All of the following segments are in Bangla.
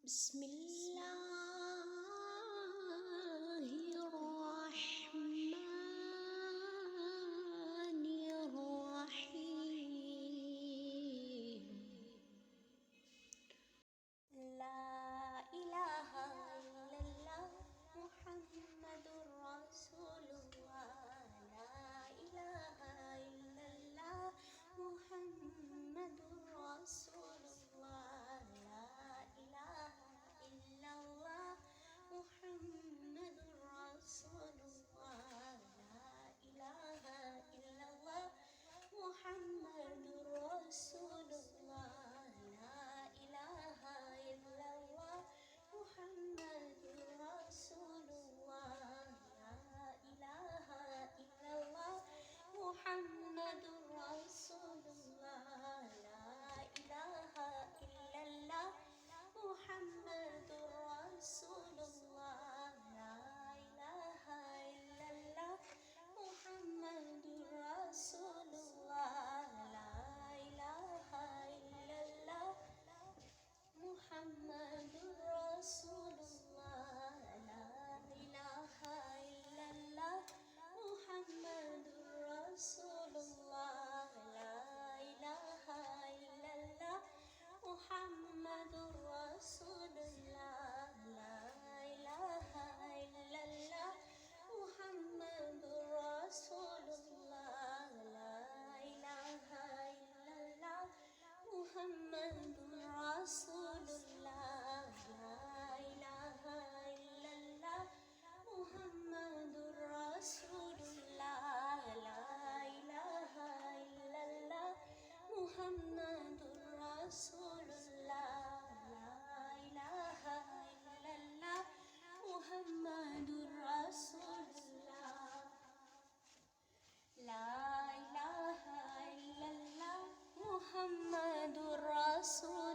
بسم الله الرحمن الرحيم. لا إله إلا الله محمد رسول الله. لا إله إلا الله محمد رسول الله. لا إله إلا الله محمد رسول الله. لا إله إلا الله محمد رسول الله. لا إله إلا الله محمد رسول الله. لا إله إلا الله محمد رسول الله. لا إله إلا الله محمد رسول الله. لا إله إلا الله محمد رسول الله. لا إله إلا الله محمد رسول الله. لا إله إلا الله محمد رسول الله. لا إله إلا الله محمد رسول الله. لا إله إلا الله محمد رسول الله. لا إله إلا الله محمد رسول الله. لا إله إلا الله محمد رسول الله. لا إله إلا الله محمد رسول الله. لا إله إلا الله محمد رسول الله. لا إله إلا الله محمد رسول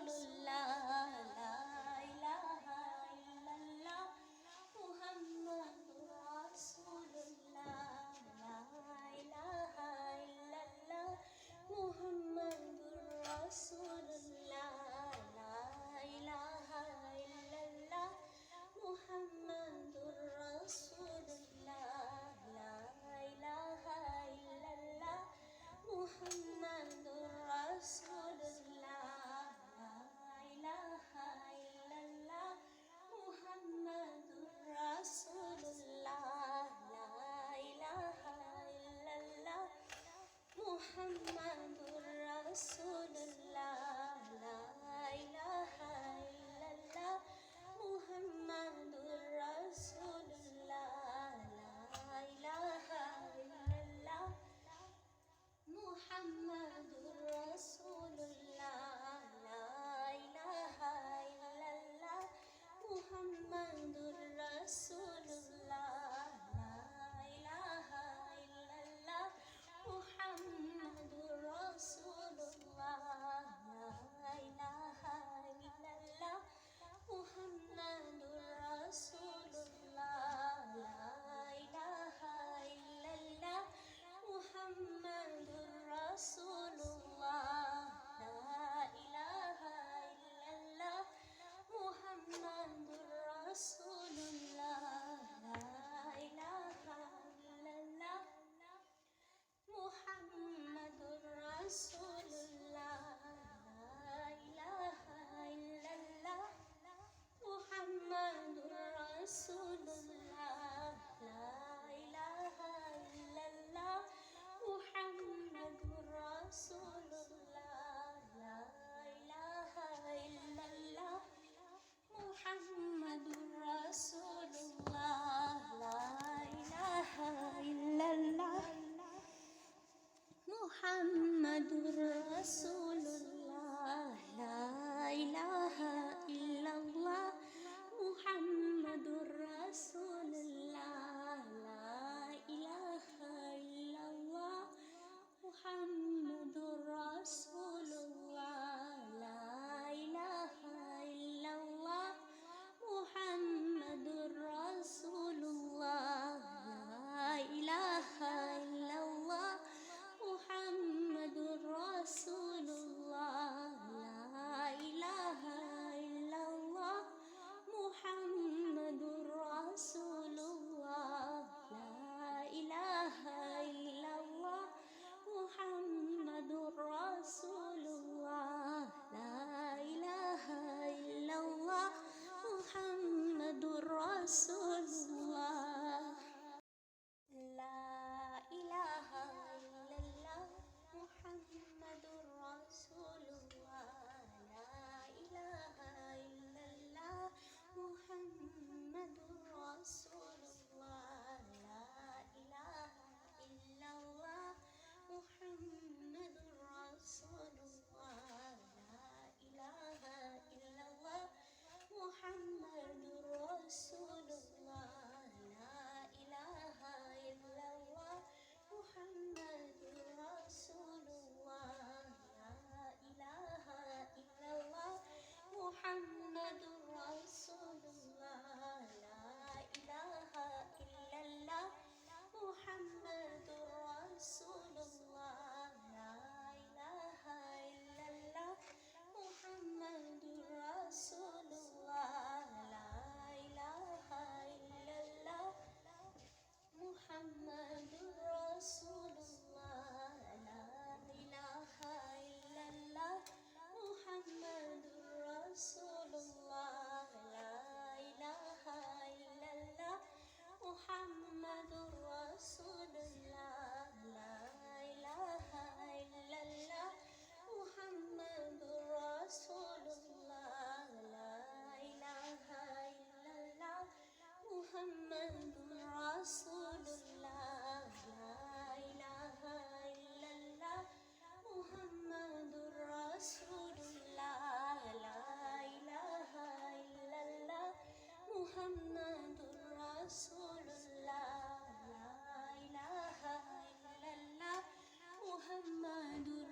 মুহাম্মাদুর রাসূলুল্লাহ লা ইলাহা ইল্লাল্লাহ মুহাম্মাদুর রাসূলুল্লাহ লা ইলাহা ইল্লাল্লাহ মুহাম্মাদুর রাসূলুল্লাহ লা ইলাহা ইল্লাল্লাহ মুহাম্মাদুর রাসূলুল্লাহ লা ইলাহা ইল্লাল্লাহ মুহাম্মাদুর রাসূলুল্লাহ লা ইলাহা ইল্লাল্লাহ মুহাম্মাদুর রাসূলুল্লাহ লা ইলাহা ইল্লাল্লাহ মুহাম্মাদুর রাসূলুল্লাহ লা ইলাহা ইল্লাল্লাহ মুহাম্মাদুর রাসূলুল্লাহ লা ইলাহা ইল্লাল্লাহ মুহাম্মাদুর রাসূলুল্লাহ লা ইলাহা ইল্লাল্লাহ মুহাম্মাদুর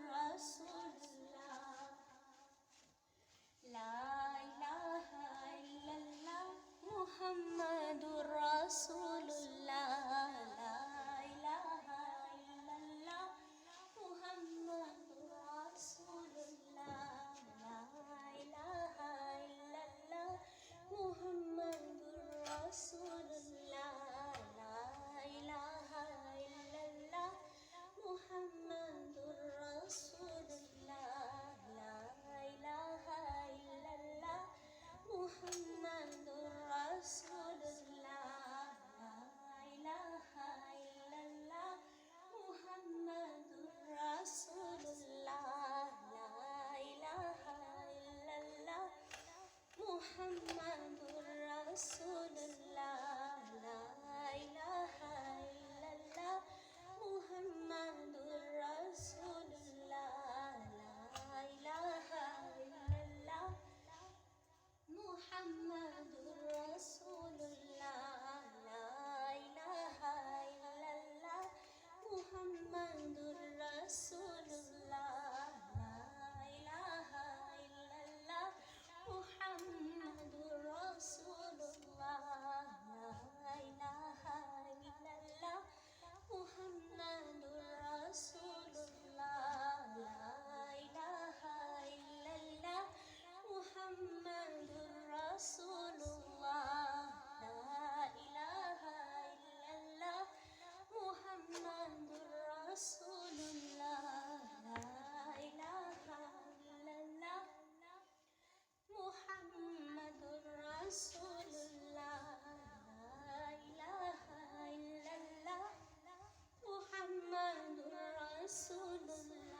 রাসূলুল্লাহ লা ইলাহা ইল্লাল্লাহ মুহাম্মাদুর রাসূলুল্লাহ লা ইলাহা ইল্লাল্লাহ মুহাম্মাদুর রাসূলুল্লাহ লা ইলাহা ইল্লাল্লাহ মুহাম্মাদুর রাসূলুল্লাহ লা ইলাহা ইল্লাল্লাহ মুহাম্মাদুর রাসূলুল্লাহ লা ইলাহা ইল্লাল্লাহ মুহাম্মাদুর রাসূলুল্লাহ লা ইলাহা ইল্লাল্লাহ মুহাম্মাদুর রাসূলুল্লাহ লা ইলাহা ইল্লাল্লাহ মুহাম্মাদুর রাসূলুল্লাহ লা ইলাহা ইল্লাল্লাহ মুহাম্মাদুর রাসূলুল্লাহ লা ইলাহা ইল্লাল্লাহ মুহাম্মাদুর রাসূলুল্লাহ লা ইলাহা ইল্লাল্লাহ মুহাম্মাদুর রাসূলুল্লাহ লা ইলাহা ইল্লাল্লাহ মুহাম্মাদুর রাসূলুল্লাহ লা ইলাহা ইল্লাল্লাহ মুহাম্মাদুর রাসূলুল্লাহ লা ইলাহা ইল্লাল্লাহ মুহাম্মাদুর রাসূলুল্লাহ লা ইলাহা ইল্লাল্লাহ মুহাম্মাদুর রাসূলুল্লাহ লা ইলাহা ইল্লাল্লাহ মুহাম্মাদুর রাসূলুল্লাহ লা ইলাহা ইল্লাল্লাহ মুহাম্মাদুর রাসূলুল্লাহ লা ইলাহা ইল্লাল্লাহ মুহাম্মাদুর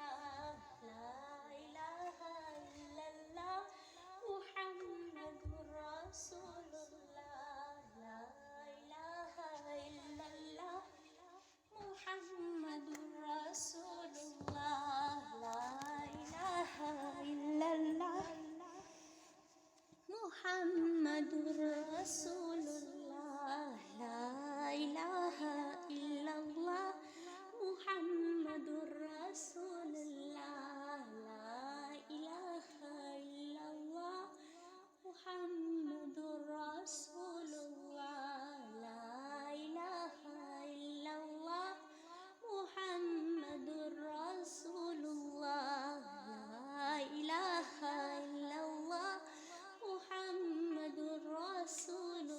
রাসূলুল্লাহ লা ইলাহা ইল্লাল্লাহ মুহাম্মাদুর রাসূলুল্লাহ লা ইলাহা ইল্লাল্লাহ মুহাম্মাদুর রাসূলুল্লাহ লা ইলাহা ইল্লাল্লাহ মুহাম্মাদুর রাসূলুল্লাহ লা ইলাহা ইল্লাল্লাহ মুহাম্মাদুর রাসূলুল্লাহ লা ইলাহা ইল্লাল্লাহ মুহাম্মাদুর রাসূলুল্লাহ লা ইলাহা ইল্লাল্লাহ মুহাম্মাদুর রাসূলুল্লাহ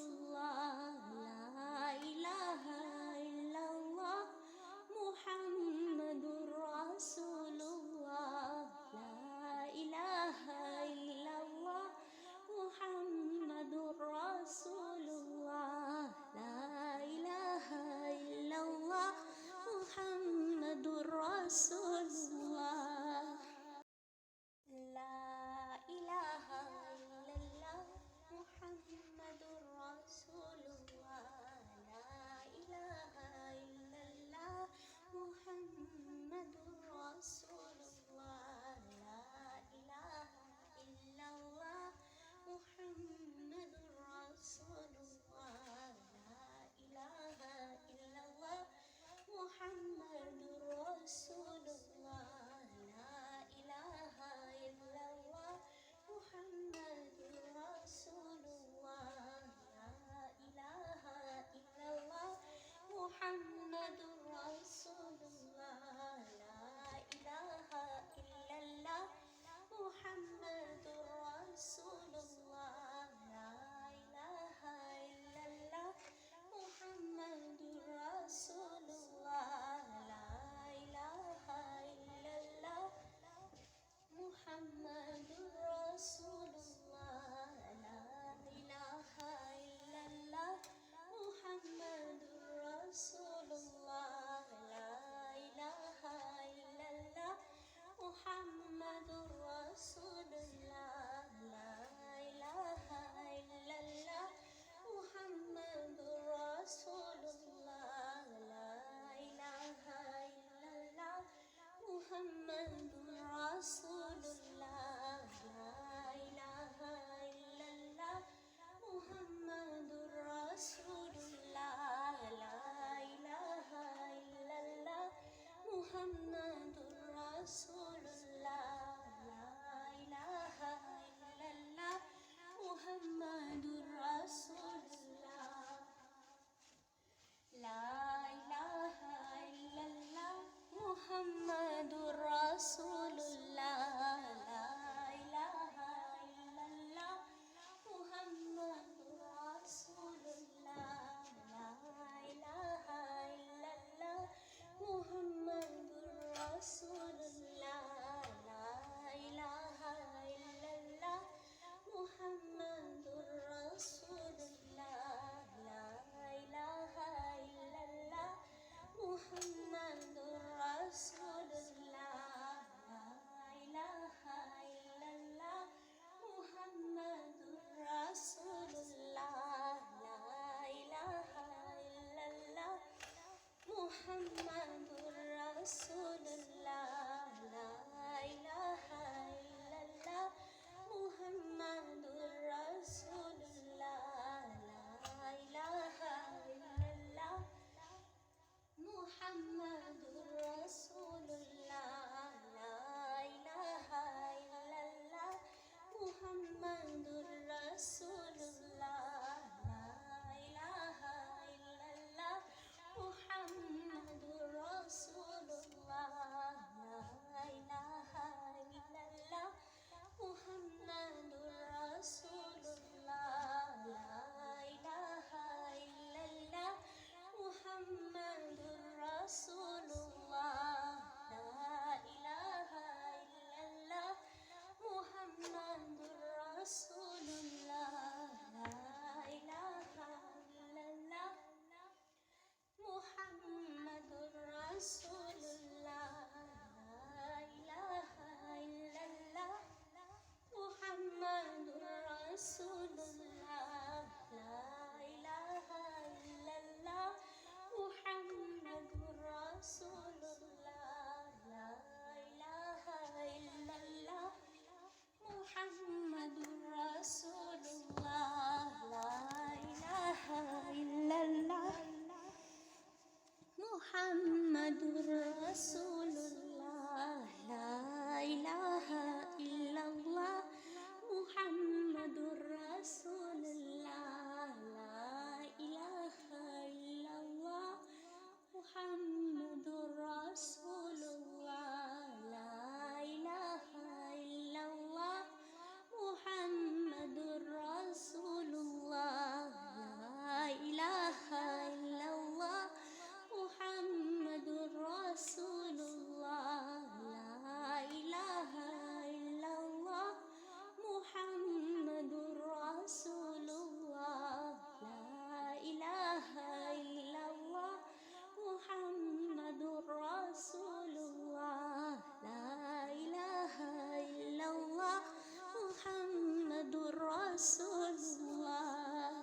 রাসূলুল্লাহ।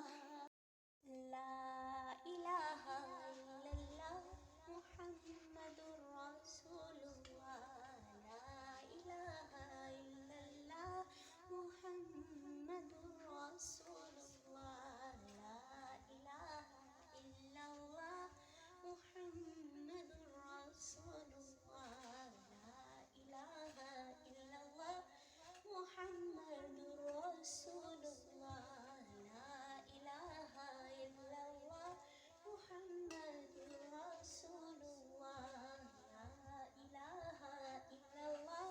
লা ইলাহা ইল্লাল্লাহ মুহাম্মাদুর রাসূলুল্লাহ। লা ইলাহা ইল্লাল্লাহ মুহাম্মাদুর রাসূলুল্লাহ। লা ইলাহা ইল্লাল্লাহ মুহাম্মাদুর রাসূলুল্লাহ। লা ইলাহা ইল্লাল্লাহ মুহাম্মাদুর রাসূলুল্লাহ। লা ইলাহা ইল্লাল্লাহ মুহাম্মাদুর রাসূলুল্লাহ। লা ইলাহা ইল্লাল্লাহ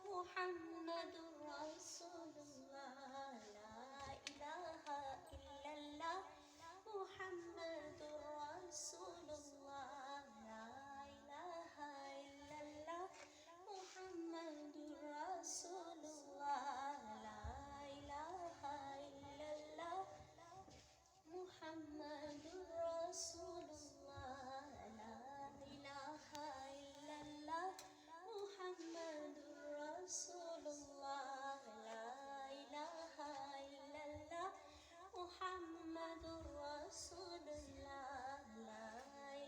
মুহাম্মাদুর রাসূলুল্লাহ। লা ইলাহা ইল্লাল্লাহ মুহাম্মাদুর রাসূলুল্লাহ। লা ইলাহা ইল্লাল্লাহ মুহাম্মাদুর রাসূলুল্লাহ। লা ইলাহা ইল্লাল্লাহ মুহাম্মাদুর রাসূলুল্লাহ। লা ইলাহা ইল্লাল্লাহ মুহাম্মাদুর রাসূলুল্লাহ। লা ইলাহা ইল্লাল্লাহ মুহাম্মাদুর রাসূলুল্লাহ। লা ইলাহা ইল্লাল্লাহ মুহাম্মাদুর রাসূলুল্লাহ। লা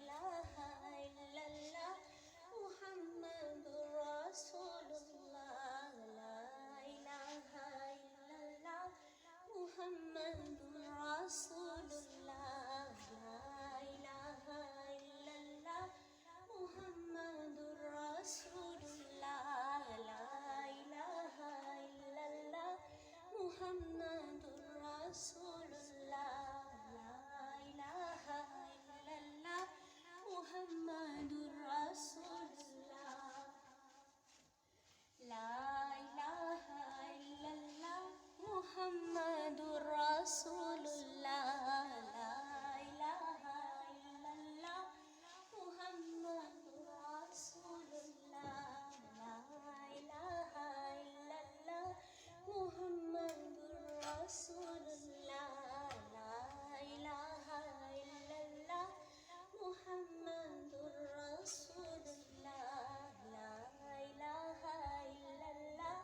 ইলাহা ইল্লাল্লাহ মুহাম্মাদুর রাসূলুল্লাহ। লা ইলাহা ইল্লাল্লাহ মুহাম্মাদুর রাসূলুল্লাহ। লা ইলাহা ইল্লাল্লাহ মুহাম্মাদুর রাসূলুল্লাহ। লা ইলাহা ইল্লাল্লাহ মুহাম্মাদুর রাসূলুল্লাহ। লা ইলাহা ইল্লাল্লাহ মুহাম্মাদুর রাসূলুল্লাহ। লা ইলাহা ইল্লাল্লাহ মুহাম্মাদুর রাসূলুল্লাহ। লা ইলাহা ইল্লাল্লাহ মুহাম্মাদুর রাসূলুল্লাহ। লা ইলাহা ইল্লাল্লাহ মুহাম্মাদুর রাসূলুল্লাহ। লা ইলাহা ইল্লাল্লাহ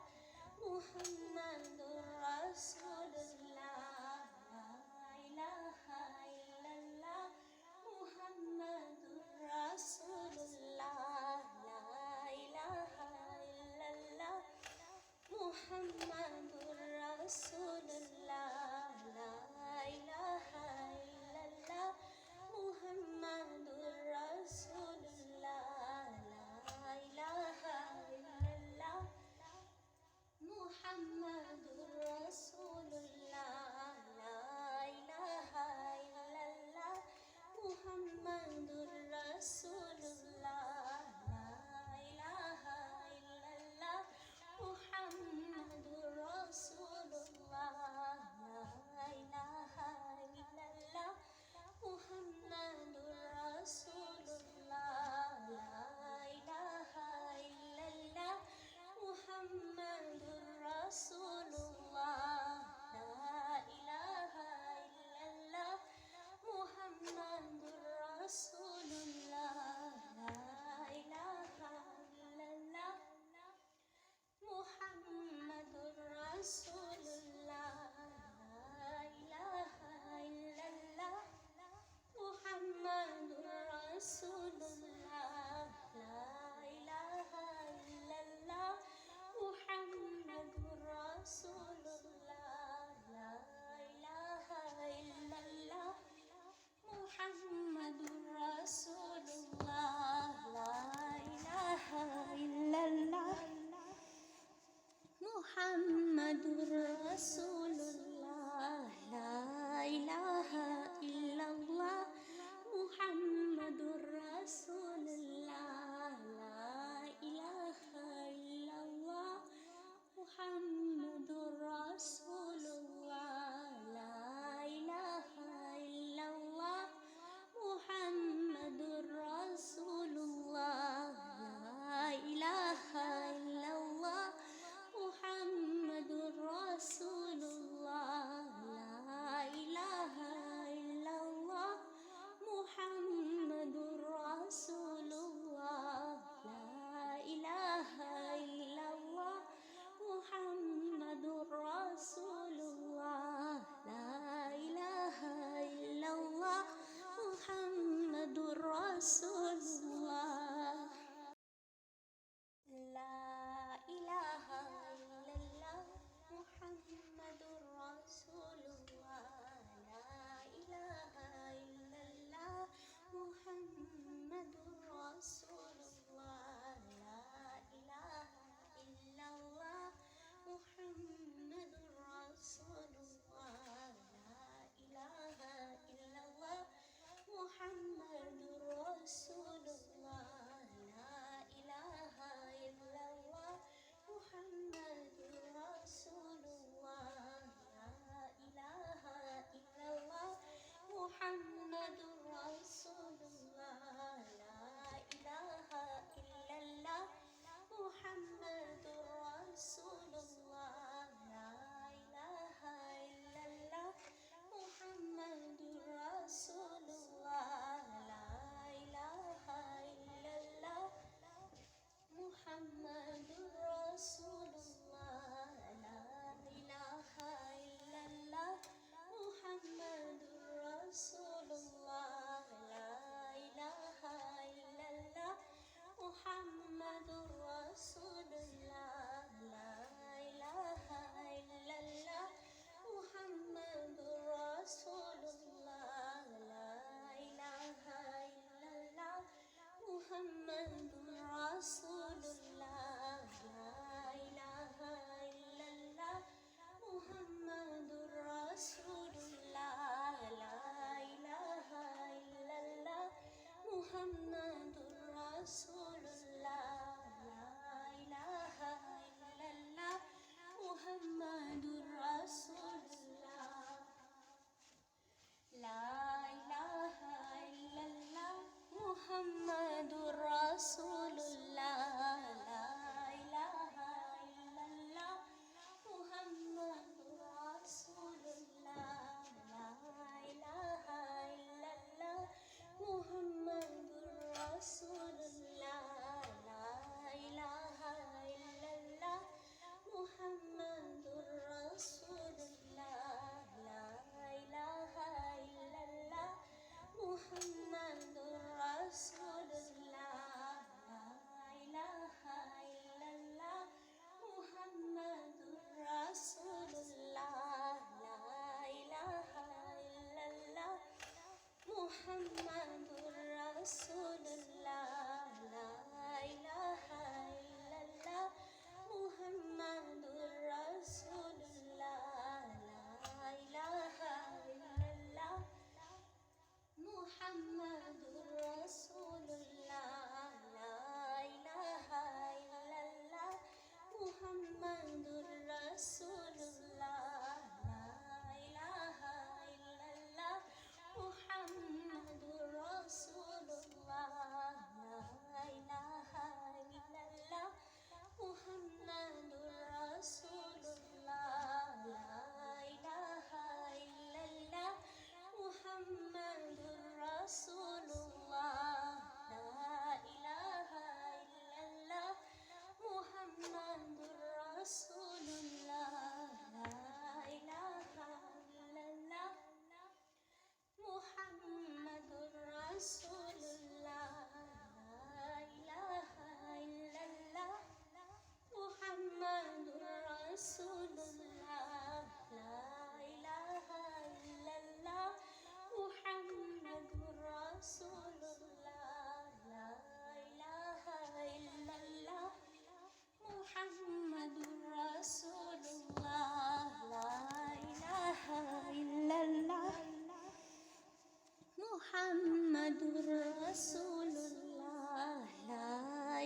মুহাম্মাদুর রাসূলুল্লাহ লা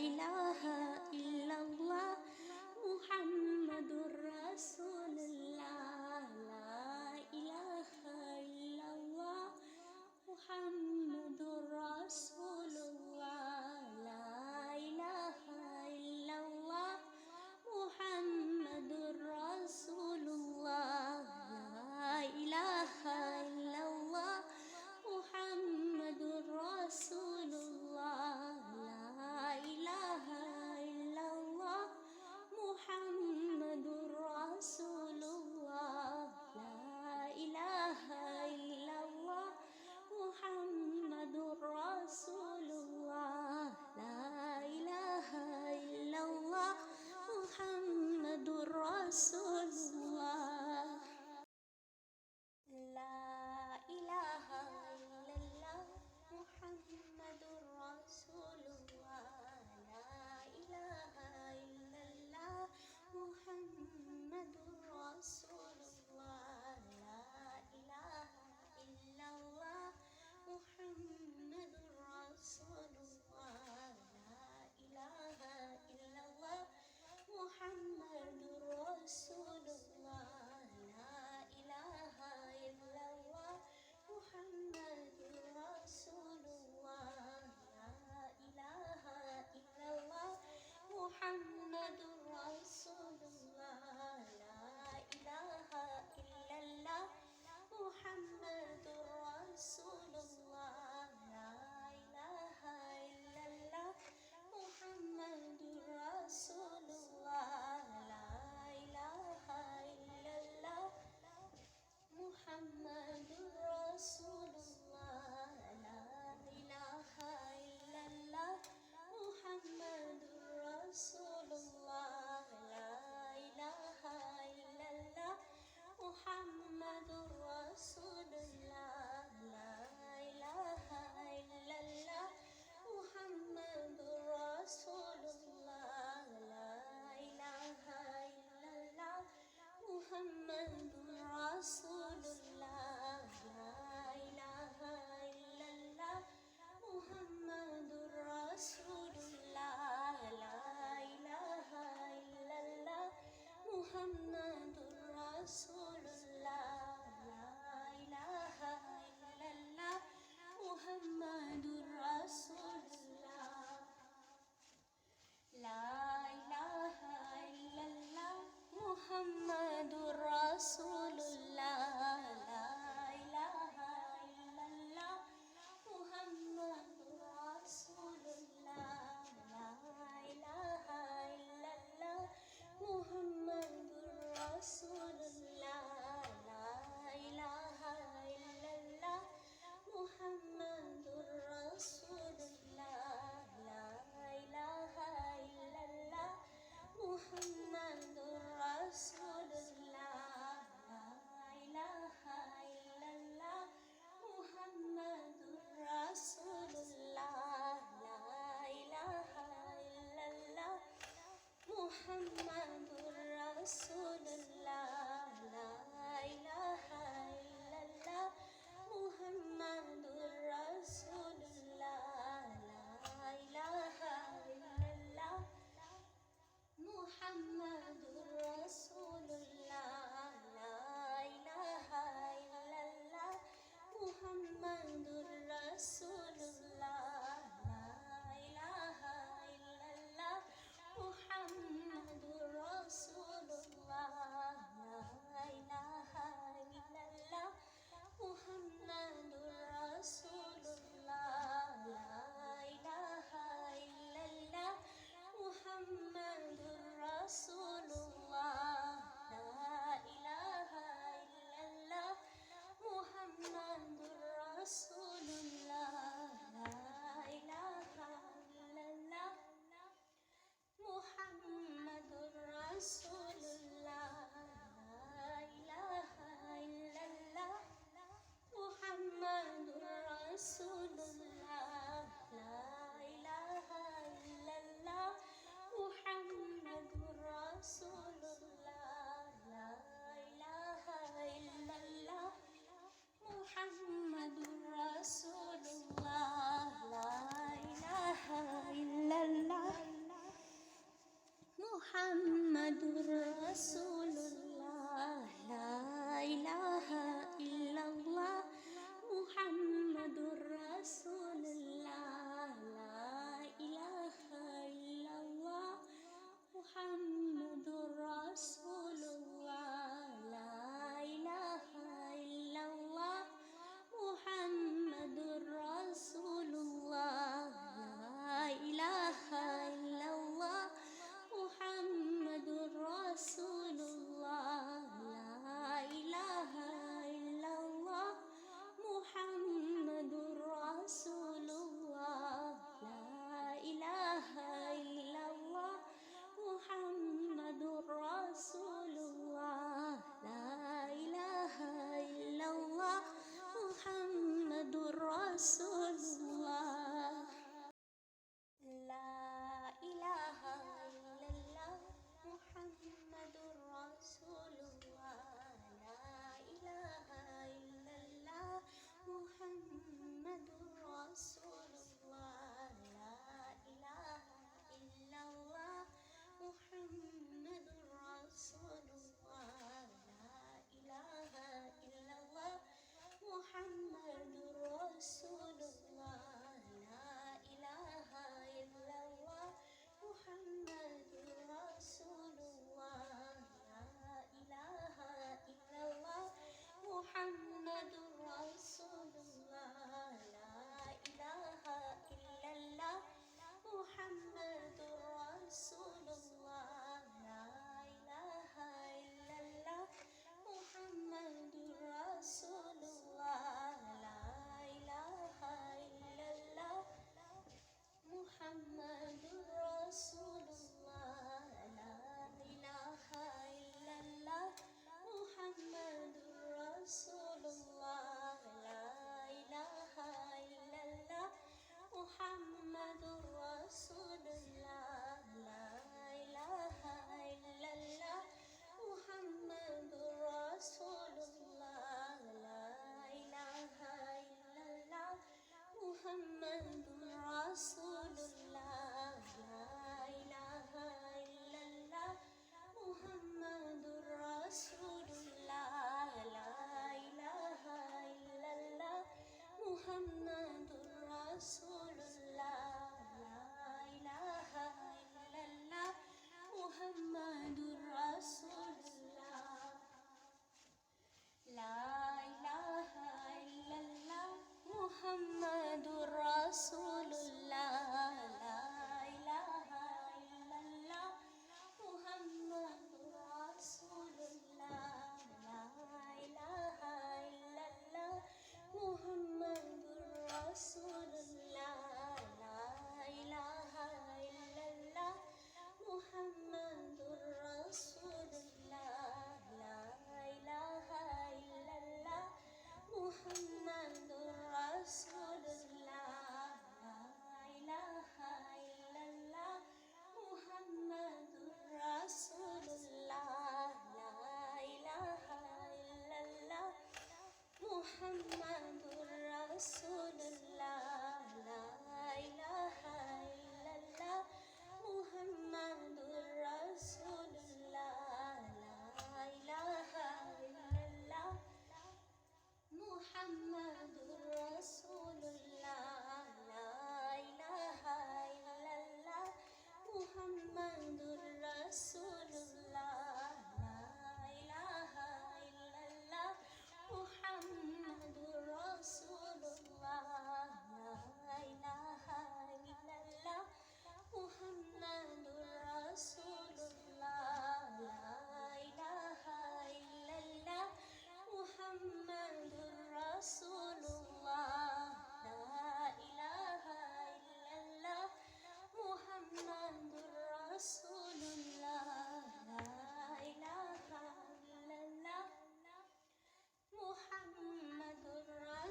ইলাহা ইল্লাল্লাহ মুহাম্মাদুর রাসূলুল্লাহ লা ইলাহা ইল্লাল্লাহ মুহাম্মাদুর রাসূলুল্লাহ লা ইলাহা ইল্লাল্লাহ মুহাম্মাদুর রাসূলুল্লাহ লা ইলাহা ইল্লাল্লাহ মুহাম্মাদুর রাসূলুল্লাহ লা ইলাহা ইল্লাল্লাহ মুহাম্মাদুর রাসূলুল্লাহ লা ইলাহা ইল্লাল্লাহ মুহাম্মাদুর রাসূলুল্লাহ লা ইলাহা ইল্লাল্লাহ মুহাম্মাদুর রাসূলুল্লাহ লা ইলাহা ইল্লাল্লাহ মুহাম্মাদুর রাসূলুল্লাহ লা ইলাহা ইল্লাল্লাহ মুহাম্মাদুর রাসূলুল্লাহ লা ইলাহা ইল্লাল্লাহ মুহাম্মাদুর রাসূলুল্লাহ লা ইলাহা ইল্লাল্লাহ মুহাম্মাদুর রাসূলুল্লাহ লা ইলাহা ইল্লাল্লাহ মুহাম্মাদুর রাসূলুল্লাহ লা ইলাহা ইল্লাল্লাহ মুহাম্মাদুর রাসূলুল্লাহ লা ইলাহা ইল্লাল্লাহ মুহাম্মাদুর রাসূলুল্লাহ লা ইলাহা ইল্লাল্লাহ মুহাম্মাদুর রাসূলুল্লাহ লা ইলাহা ইল্লাল্লাহ মুহাম্মাদুর রাসূলুল্লাহ লা ইলাহা ইল্লাল্লাহ মুহাম্মাদুর রাসূলুল্লাহ লা ইলাহা ইল্লাল্লাহ মুহাম্মাদুর রাসূলুল্লাহ লা ইলাহা ইল্লাল্লাহ মুহাম্মাদুর রাসূলুল্লাহ লা ইলাহা ইল্লাল্লাহ মুহাম্মাদুর রাসূলুল্লাহ লা ইলাহা ইল্লাল্লাহ মুহাম্মাদুর রাসূলুল্লাহ লা ইলাহা ইল্লাল্লাহ মুহাম্মাদুর রাসূলুল্লাহ লা ইলাহা ইল্লাল্লাহ মুহাম্মাদুর রাসূলুল্লাহ লা ইলাহা ইল্লাল্লাহ মুহাম্মাদুর রাসূলুল্লাহ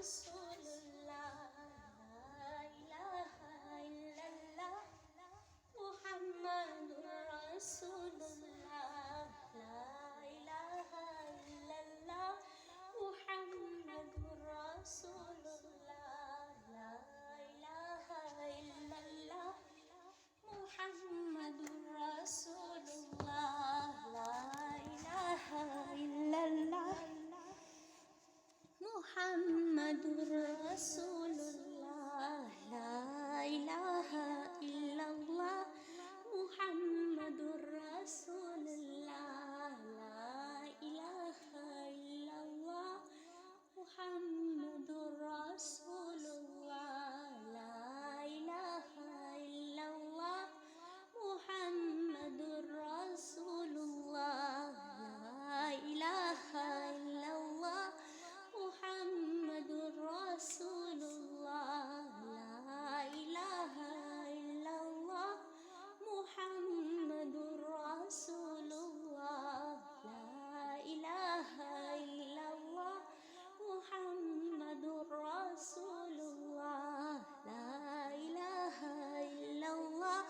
রাসূলুল্লাহ লা ইলাহা ইল্লাল্লাহ মুহাম্মাদুর রাসূলুল্লাহ লা ইলাহা ইল্লাল্লাহ মুহাম্মাদুর রাসূলুল্লাহ লা ইলাহা ইল্লাল্লাহ মুহাম্মাদুর রাসূলুল্লাহ লা ইলাহা ইল্লাল্লাহ মুহাম্মাদুর রাসূলুল্লাহ লা ইলাহা ইল্লাল্লাহ মুহাম্মাদুর রাসূলুল্লাহ লা ইলাহা ইল্লাল্লাহ মুহাম্মাদুর রাসূলুল্লাহ লা ইলাহা ইল্লাল্লাহ মুহাম্মাদুর রাসূলুল্লাহ লা ইলাহা ইল্লাল্লাহ মুহাম্মাদুর রাসূলুল্লাহ লা ইলাহা ইল্লাল্লাহ মুহাম্মাদুর রাসূলুল্লাহ লা ইলাহা ইল্লাল্লাহ মুহাম্মাদুর রাসূলুল্লাহ লা ইলাহা ইল্লাল্লাহ মুহাম্মাদুর রাসূলুল্লাহ লা ইলাহা ইল্লাল্লাহ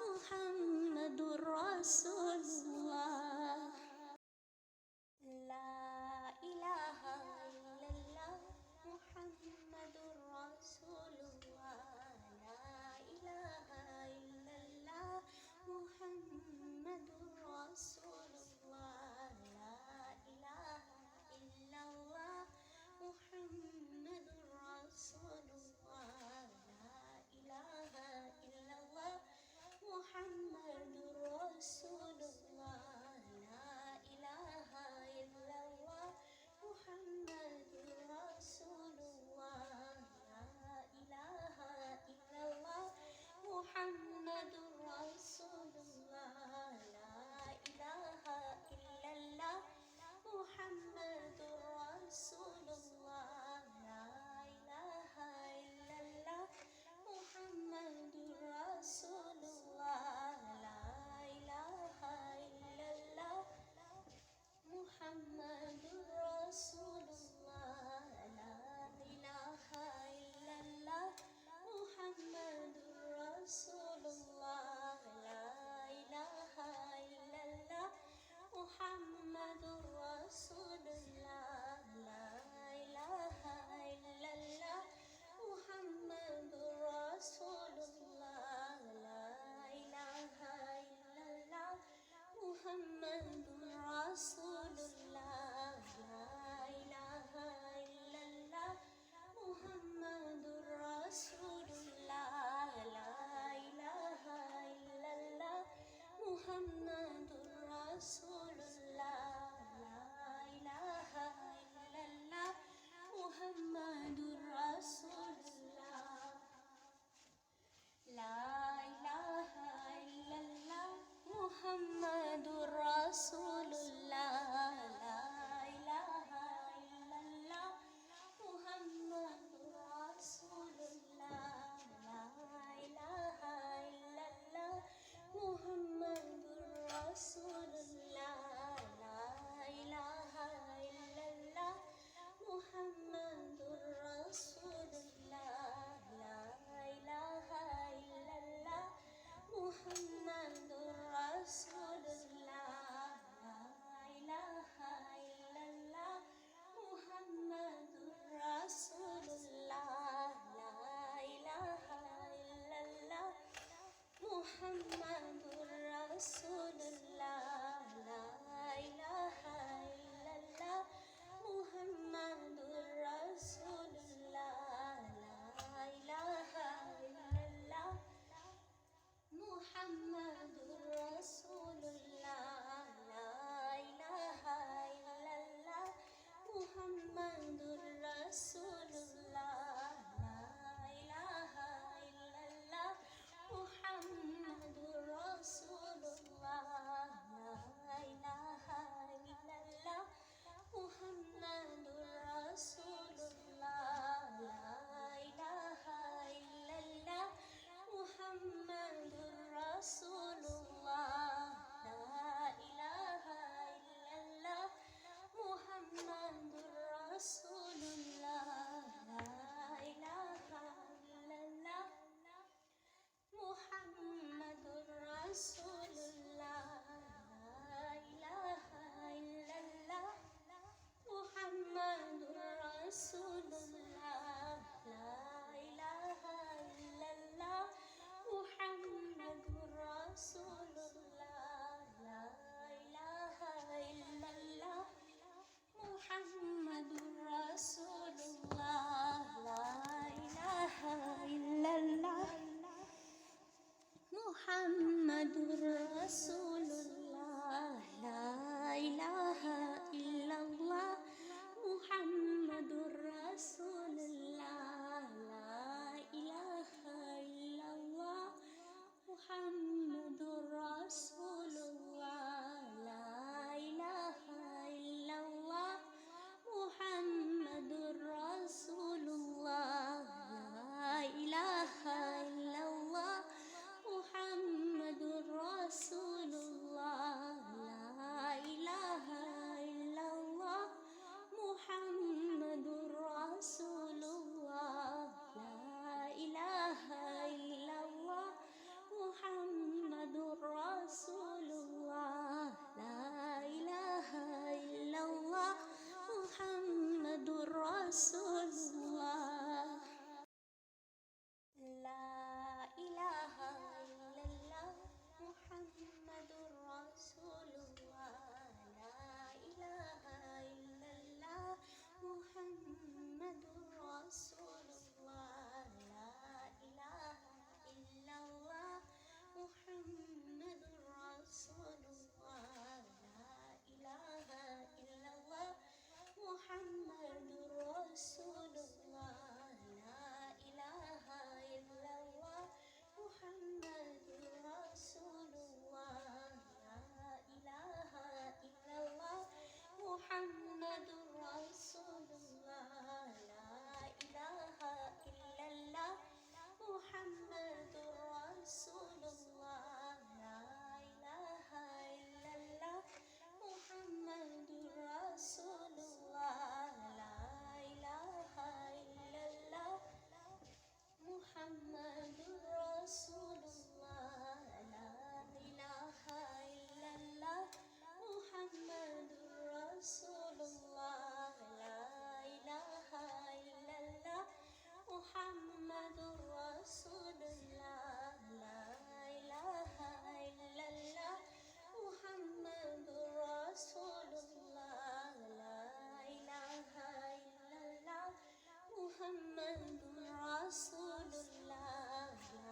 মুহাম্মাদুর রাসূলুল্লাহ লা ইলাহা ইল্লাল্লাহ মুহাম্মাদুর রাসূলুল্লাহ লা ইলাহা ইল্লাল্লাহ মুহাম্মাদুর রাসূলুল্লাহ লা ইলাহা ইল্লাল্লাহ মুহাম্মাদুর রাসূলুল্লাহ লা ইলাহা ইল্লাল্লাহ মুহাম্মাদুর রাসূলুল্লাহ লা ইলাহা ইল্লাল্লাহ মুহাম্মাদুর রাসূলুল্লাহ লা ইলাহা ইল্লাল্লাহ মুহাম্মাদুর রাসূলুল্লাহ লা ইলাহা ইল্লাল্লাহ মুহাম্মাদুর রাসূলুল্লাহ রাসূলুল্লাহ। লা ইলাহা ইল্লাল্লাহ মুহাম্মাদুর রাসূলুল্লাহ। লা ইলাহা ইল্লাল্লাহ মুহাম্মাদুর রাসূলুল্লাহ। লা ইলাহা ইল্লাল্লাহ মুহাম্মাদুর রাসূলুল্লাহ। লা ইলাহা ইল্লাল্লাহ মুহাম্মাদুর রাসূলুল্লাহ। লা ইলাহা ইল্লাল্লাহ মুহাম্মাদুর রাসূলুল্লাহ। লা ইলাহা ইল্লাল্লাহ মুহাম্মাদুর রাসূলুল্লাহ। লা ইলাহা ইল্লাল্লাহ মুহাম্মাদুর রাসূলুল্লাহ। লা ইলাহা ইল্লাল্লাহ মুহাম্মাদুর রাসূলুল্লাহ। লা ইলাহা ইল্লাল্লাহ মুহাম্মাদুর রাসূলুল্লাহ। লা ইলাহা ইল্লাল্লাহ মুহাম্মাদুর রাসূলুল্লাহ। লা ইলাহা ইল্লাল্লাহ মুহাম্মাদুর রাসূলুল্লাহ। লা ইলাহা ইল্লাল্লাহ মুহাম্মাদুর রাসূলুল্লাহ। লা ইলাহা ইল্লাল্লাহ মুহাম্মাদুর রাসূলুল্লাহ। লা ইলাহা ইল্লাল্লাহ মুহাম্মাদুর রাসূলুল্লাহ।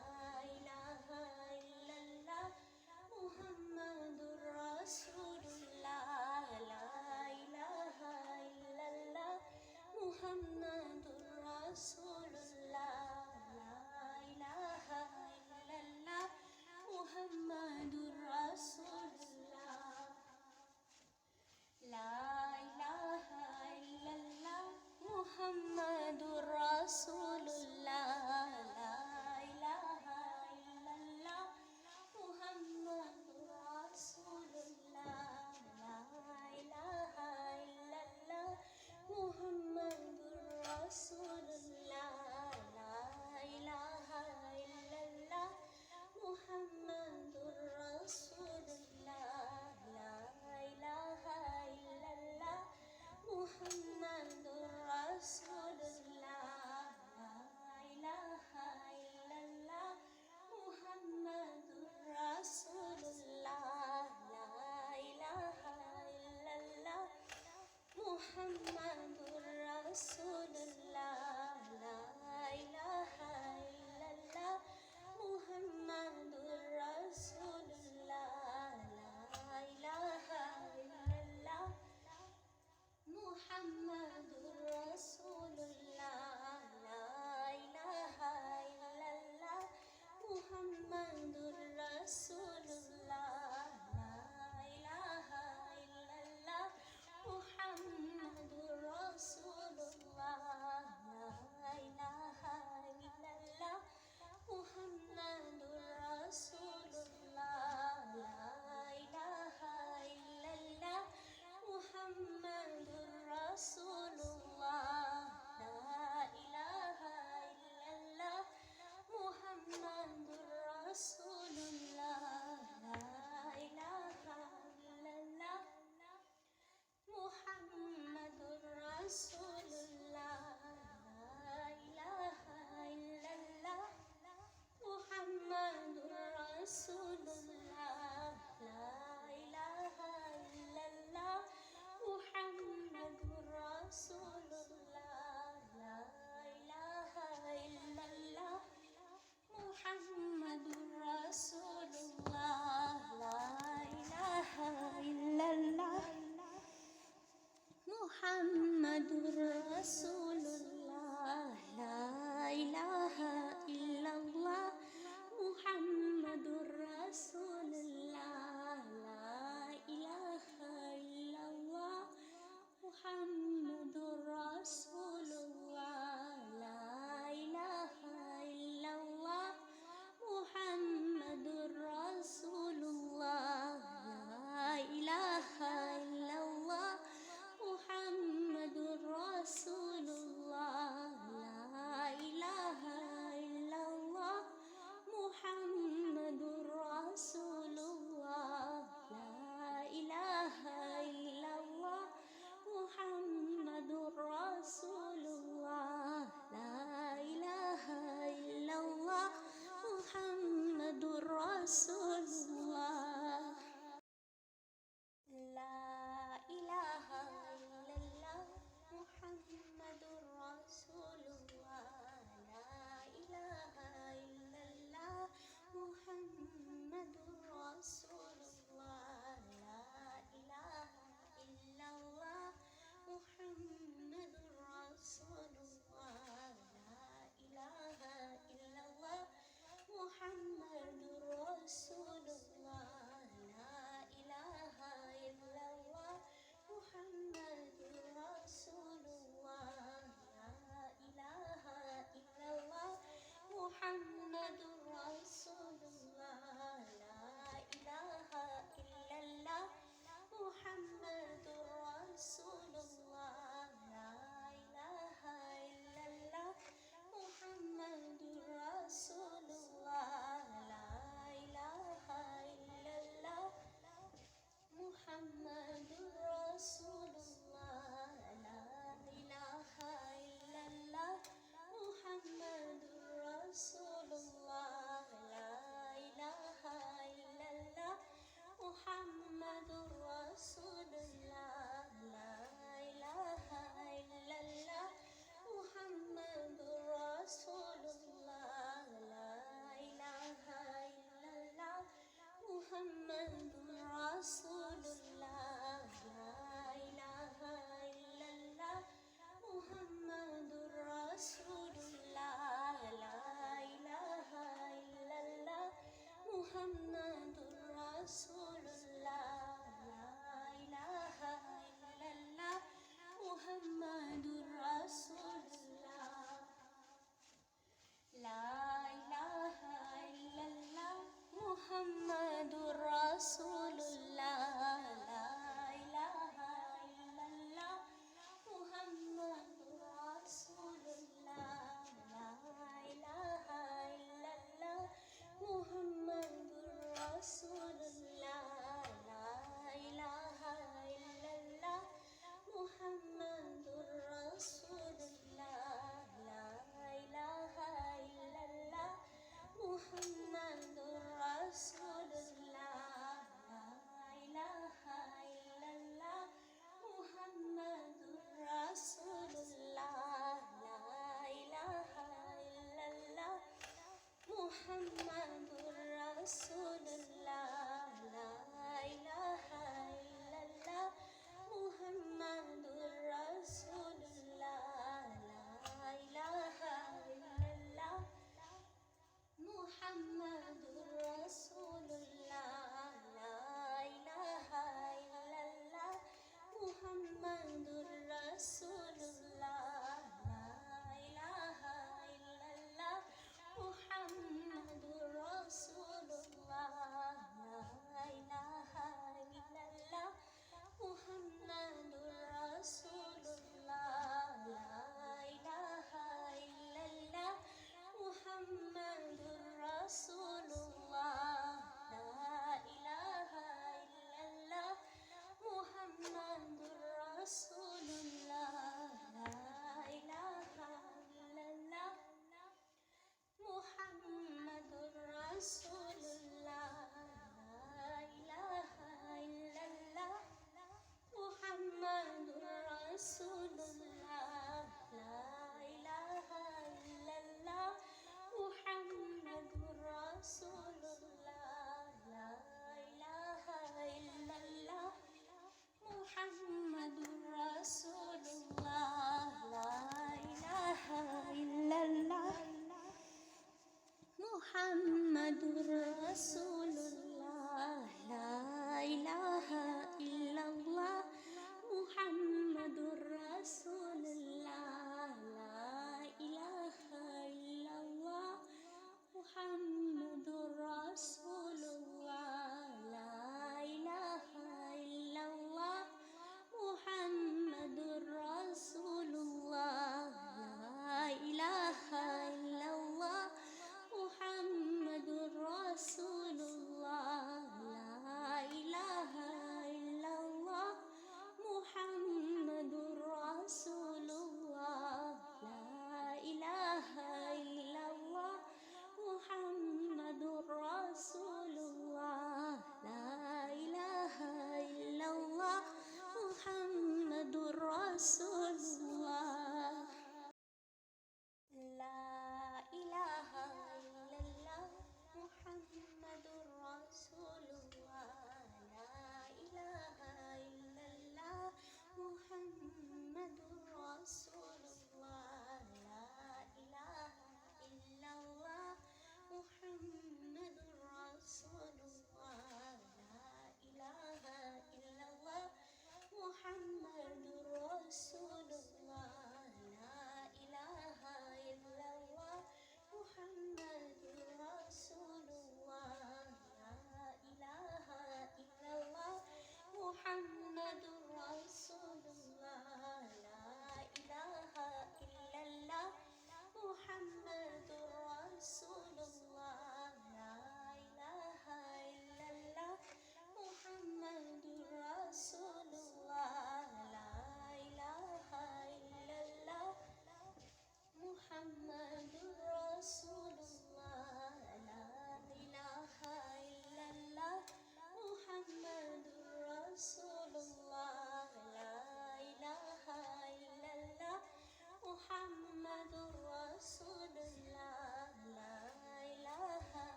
লা ইলাহা ইল্লাল্লাহ মুহাম্মাদুর রাসূলুল্লাহ। লা ইলাহা ইল্লাল্লাহ মুহাম্মাদুর রাসূলুল্লাহ। লা ইলাহা ইল্লাল্লাহ মুহাম্মাদুর রাসূলুল্লাহ। লা ইলাহা ইল্লাল্লাহ মুহাম্মাদুর রাসূলুল্লাহ। লা ইলাহা ইল্লাল্লাহ মুহাম্মাদুর রাসূলুল্লাহ। লা ইলাহা ইল্লাল্লাহ মুহাম্মাদুর রাসূলুল্লাহ। লা ইলাহা ইল্লাল্লাহ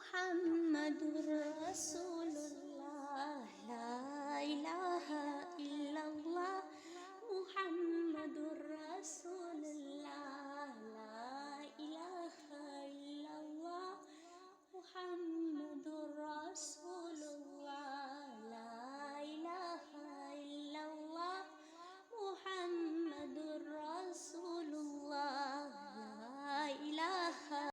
মুহাম্মাদুর রাসূলুল্লাহ লা ইলাহা ইল্লাল্লাহ মুহাম্মাদুর রাসূলুল্লাহ